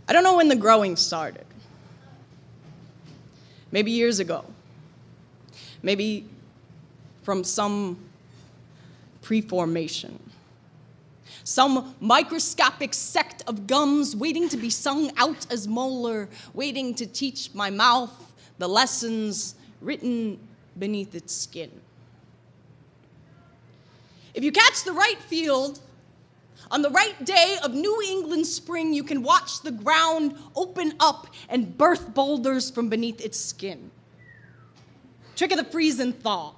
I don't know when the growing started. Maybe years ago. Maybe from some pre-formation. Some microscopic sect of gums waiting to be sung out as molar, waiting to teach my mouth the lessons written beneath its skin. If you catch the right field, on the right day of New England spring, you can watch the ground open up and birth boulders from beneath its skin. Trick of the freeze and thaw.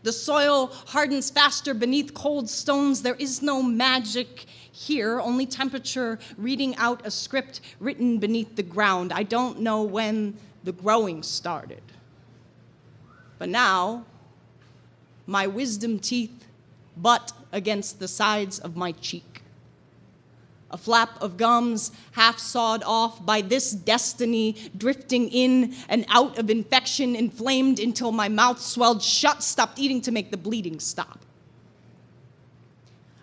The soil hardens faster beneath cold stones. There is no magic here, only temperature reading out a script written beneath the ground. I don't know when the growing started. But now, my wisdom teeth butt against the sides of my cheek. A flap of gums half sawed off by this destiny, drifting in and out of infection, inflamed until my mouth swelled shut, stopped eating to make the bleeding stop.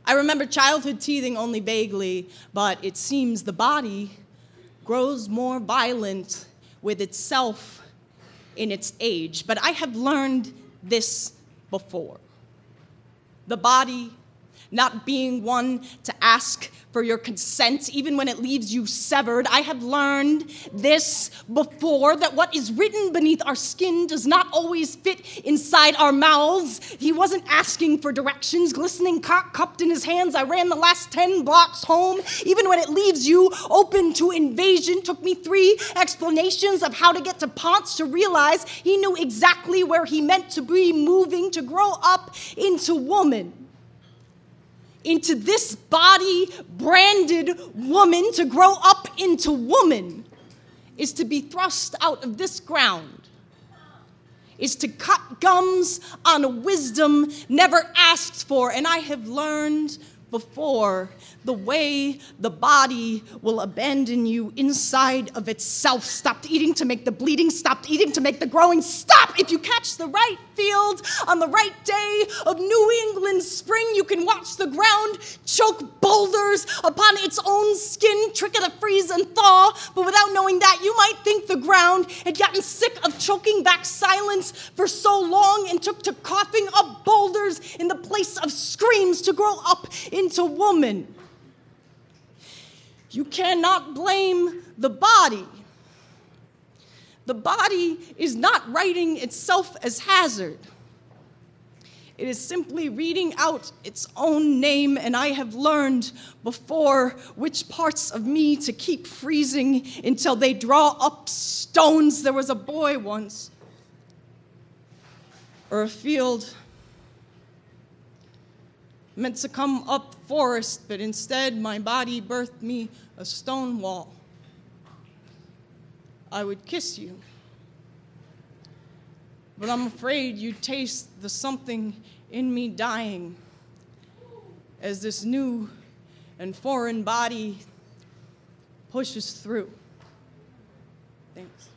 I remember childhood teething only vaguely, but it seems the body grows more violent with itself in its age. But I have learned this before. The body not being one to ask for your consent, even when it leaves you severed. I have learned this before, that what is written beneath our skin does not always fit inside our mouths. He wasn't asking for directions, glistening cock cupped in his hands. I ran the last 10 blocks home. Even when it leaves you open to invasion, took me 3 explanations of how to get to Ponce to realize he knew exactly where he meant to be moving, to grow up into woman. Into this body branded woman. To grow up into woman is to be thrust out of this ground, is to cut gums on a wisdom never asked for. And I have learned before the way the body will abandon you inside of itself. Stopped eating to make the bleeding, stopped eating to make the growing. Stop! If you catch the right field on the right day of New England spring, you can watch the ground choke boulders upon its own skin, trick of the freeze and thaw. But without knowing that, you might think the ground had gotten sick of choking back silence for so long and took to coughing up boulders in the place of screams to grow up into woman. You cannot blame the body. The body is not writing itself as hazard. It is simply reading out its own name, and I have learned before which parts of me to keep freezing until they draw up stones. There was a boy once, or a field meant to come up forest, but instead my body birthed me a stone wall. I would kiss you, but I'm afraid you'd taste the something in me dying as this new and foreign body pushes through. Thanks.